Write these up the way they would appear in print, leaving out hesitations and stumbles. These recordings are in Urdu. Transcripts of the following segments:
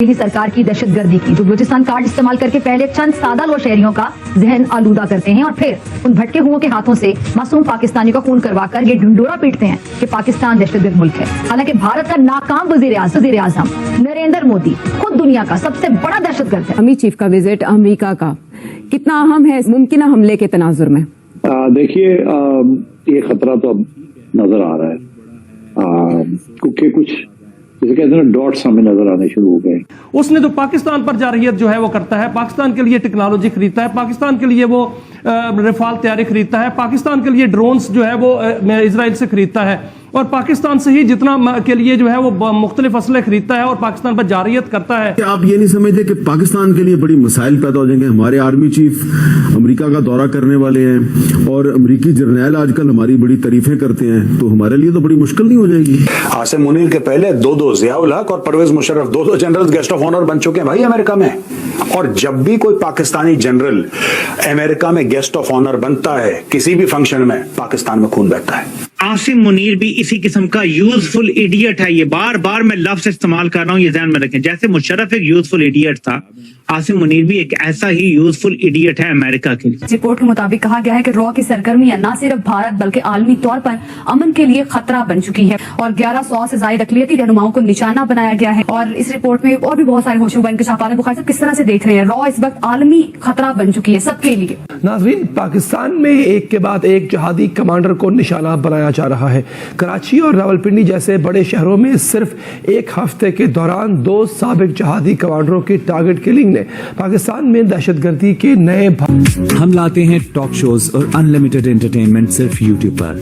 ہی سرکار کی دہشت گردی کی، جو بلوچستان کارڈ استعمال کر کے پہلے چند سادہ لو شہریوں کا ذہن آلودہ کرتے ہیں اور پھر ان بھٹکے ہوں کے ہاتھوں سے معصوم پاکستانی کا خون کروا کر یہ ڈھنڈورا پیٹتے ہیں کہ پاکستان دہشت گرد ملک ہے۔ حالانکہ بھارت کا ناکام وزیر اعظم نریندر مودی خود دنیا کا سب سے بڑا دہشت گرد ہے۔ امی چیف کا وزٹ امریکہ کا کتنا اہم ہے ممکنہ حملے کے تناظر میں؟ دیکھیے یہ خطرہ تو اب نظر آ رہا ہے کیونکہ کچھ جیسے کہتے ہیں ڈاٹس ہمیں نظر آنے شروع ہو گئے۔ اس نے تو پاکستان پر جارحیت جو ہے وہ کرتا ہے، پاکستان کے لیے ٹیکنالوجی خریدتا ہے، پاکستان کے لیے وہ رفال تیاری خریدتا ہے، پاکستان کے لیے ڈرونز جو ہے وہ اسرائیل سے خریدتا ہے، اور پاکستان سے ہی جتنا کے لیے جو ہے وہ مختلف اسلحے خریدتا ہے اور پاکستان پر جارحیت کرتا ہے۔ آپ یہ نہیں سمجھتے کہ پاکستان کے لیے بڑی مسائل پیدا ہو جائیں گے؟ ہمارے آرمی چیف امریکہ کا دورہ کرنے والے ہیں اور امریکی جرنیل آج کل ہماری بڑی تعریفیں کرتے ہیں، تو ہمارے لیے تو بڑی مشکل نہیں ہو جائے گی؟ عاصم منیر کے پہلے دو ضیاء الحق اور پرویز مشرف دو جنرل گیسٹ آف آنر بن چکے ہیں بھائی امریکہ میں، اور جب بھی کوئی پاکستانی جنرل امریکہ میں گیسٹ آف آنر بنتا ہے کسی بھی فنکشن میں، پاکستان میں خون بہتا ہے۔ عاصم منیر بھی اسی قسم کا یوزفل ایڈیٹ ہے، یہ بار بار میں لفظ استعمال کر رہا ہوں، یہ ذہن میں رکھیں۔ جیسے مشرف ایک یوزفل ایڈیٹ تھا، عاصم منیر بھی ایک ایسا ہی یوزفل ایڈیٹ ہے امریکہ کے لیے۔ رپورٹ کے مطابق کہا گیا ہے کہ را کی سرگرمیاں نہ صرف بھارت بلکہ عالمی طور پر امن کے لیے خطرہ بن چکی ہے اور 1100 سے زائد اقلیتی رہنماؤں کو نشانہ بنایا گیا ہے، اور اس رپورٹ میں اور بھی بہت سارے ہوشربا انکشافات ہیں۔ بخاری صاحب کس طرح سے دیکھ رہے ہیں را اس وقت عالمی خطرہ بن چکی ہے سب کے لیے؟ ناظرین، پاکستان میں ایک کے بعد ایک جہادی کمانڈر کو نشانہ بنایا جا رہا ہے۔ کراچی اور راولپنڈی جیسے بڑے شہروں میں صرف ایک ہفتے کے دوران 2 سابق جہادی کمانڈروں کی ٹارگٹ کلنگ نے پاکستان میں دہشت گردی کے نئے ہم لاتے ہیں ٹاک شوز اور ان لمیٹڈ انٹرٹینمنٹ صرف یوٹیوب پر۔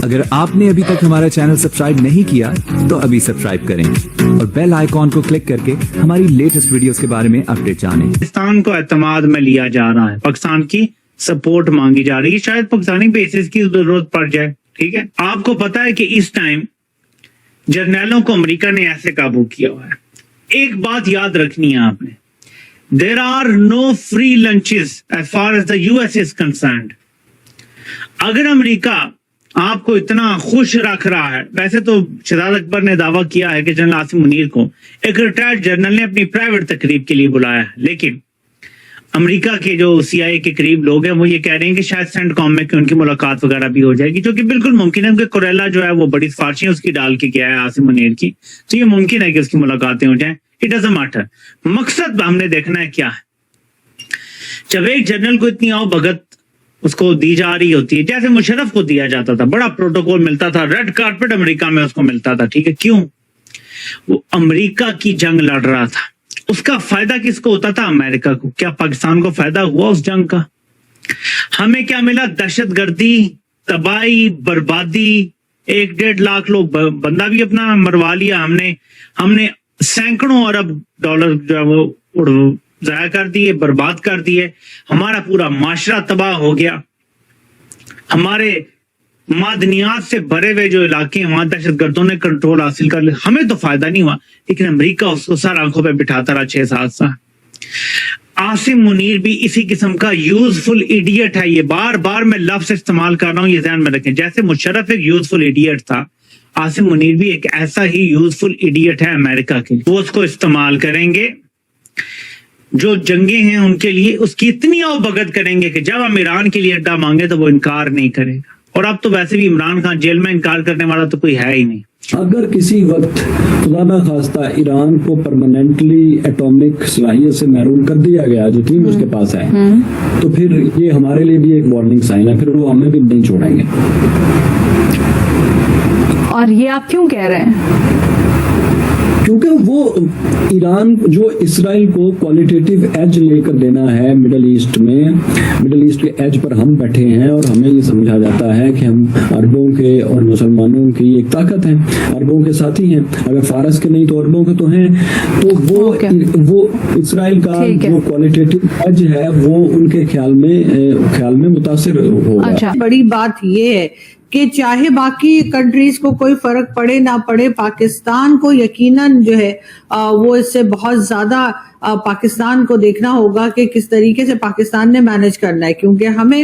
اگر آپ نے ابھی تک ہمارا چینل سبسکرائب نہیں کیا تو ابھی سبسکرائب کریں اور بیل آئیکن کو کلک کر کے ہماری لیٹسٹ ویڈیوز کے بارے میں اپڈیٹ جانیں۔ پاکستان کو اعتماد میں لیا جا رہا ہے، پاکستان کی سپورٹ مانگی جا رہی ہے، شاید پاکستانی بیسز کی ضرورت پڑ جائے، ٹھیک ہے۔ آپ کو پتا ہے کہ اس ٹائم جرنیلوں کو امریکہ نے ایسے قابو کیا ہوا ہے۔ ایک بات یاد رکھنی ہے آپ نے، there are no free lunches as far as the US is concerned۔ اگر امریکہ آپ کو اتنا خوش رکھ رہا ہے، ویسے تو شہزاد اکبر نے دعویٰ کیا ہے کہ جنرل عاصم منیر کو ایک ریٹائرڈ جنرل نے اپنی پرائیویٹ تقریب کے لیے بلایا ہے، لیکن امریکہ کے جو CIA کے قریب لوگ ہیں وہ یہ کہہ رہے ہیں کہ شاید سینٹ کام میں کہ ان کی ملاقات وغیرہ بھی ہو جائے گی، جو کہ بالکل ممکن ہے، کیونکہ کوریلا جو ہے وہ بڑی سفارشیں اس کی ڈال کے گیا ہے عاصم منیر کی، تو یہ ممکن ہے کہ اس کی ملاقاتیں ہو جائیں۔ It doesn't matter۔ مقصد ہم نے دیکھنا ہے کیا ہے۔ جب ایک جنرل کو اتنی آؤ بھگت اس کو دی جا رہی ہوتی ہے، جیسے مشرف کو دیا جاتا تھا، بڑا پروٹوکول ملتا تھا، ریڈ کارپٹ امریکہ میں اس کو ملتا تھا، ٹھیک ہے، کیوں؟ وہ امریکہ کی جنگ لڑ رہا تھا، اس کا فائدہ کس کو ہوتا تھا؟ امریکہ کو۔ کیا پاکستان کو فائدہ ہوا اس جنگ کا؟ ہمیں کیا ملا؟ دہشت گردی، تباہی، بربادی، 1-1.5 لاکھ لوگ بندہ بھی اپنا مروا لیا ہم نے سینکڑوں ارب ڈالر جو ہے وہ ضائع کر دیے، برباد کر دیے، ہمارا پورا معاشرہ تباہ ہو گیا، ہمارے معدنیات سے بھرے ہوئے جو علاقے ہیں وہاں دہشت گردوں نے کنٹرول حاصل کر لیا، ہمیں تو فائدہ نہیں ہوا، لیکن امریکہ اس کو سر آنکھوں پہ بٹھاتا رہا 6-7 سال۔ عاصم منیر بھی اسی قسم کا یوزفل ایڈیٹ ہے، یہ بار بار میں لفظ استعمال کر رہا ہوں، یہ ذہن میں رکھیں۔ جیسے مشرف ایک یوزفل ایڈیٹ تھا، عاصم منیر بھی ایک ایسا ہی یوزفل ایڈیٹ ہے امریکہ کے لیے۔ وہ اس کو استعمال کریں گے، جو جنگیں ہیں ان کے لیے اس کی اتنی آؤ بھگت کریں گے کہ جب ہم ایران کے لیے اڈا مانگے تو وہ انکار نہیں کرے گا، اور اب تو ویسے بھی عمران خان جیل میں انکار کرنے والا تو کوئی ہے ہی نہیں۔ اگر کسی وقت خدا نہ خواستہ ایران کو پرماننٹلی ایٹامک صلاحیت سے محروم کر دیا گیا جو تین اس کے پاس ہے، تو پھر یہ ہمارے لیے بھی ایک وارننگ سائن ہے، پھر وہ ہمیں بھی نہیں چھوڑیں گے۔ اور یہ آپ کیوں کہہ رہے ہیں؟ کیونکہ وہ ایران جو اسرائیل کو کوالٹیٹیو ایج لے کر دینا ہے مڈل ایسٹ میں، مڈل ایسٹ کے ایج پر ہم بیٹھے ہیں اور ہمیں یہ سمجھا جاتا ہے کہ ہم عربوں کے اور مسلمانوں کی ایک طاقت ہیں، عربوں کے ساتھی ہیں، اگر فارس کے نہیں تو عربوں کے تو ہیں، تو وہ اسرائیل کا جو کوالٹیٹیو ایج ہے وہ ان کے خیال میں متاثر ہوگا۔ اچھا، بڑی بات یہ ہے کہ چاہے باقی کنٹریز کو کوئی فرق پڑے نہ پڑے، پاکستان کو یقیناً جو ہے وہ اس سے بہت زیادہ پاکستان کو دیکھنا ہوگا کہ کس طریقے سے پاکستان نے مینج کرنا ہے، کیونکہ ہمیں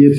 EFC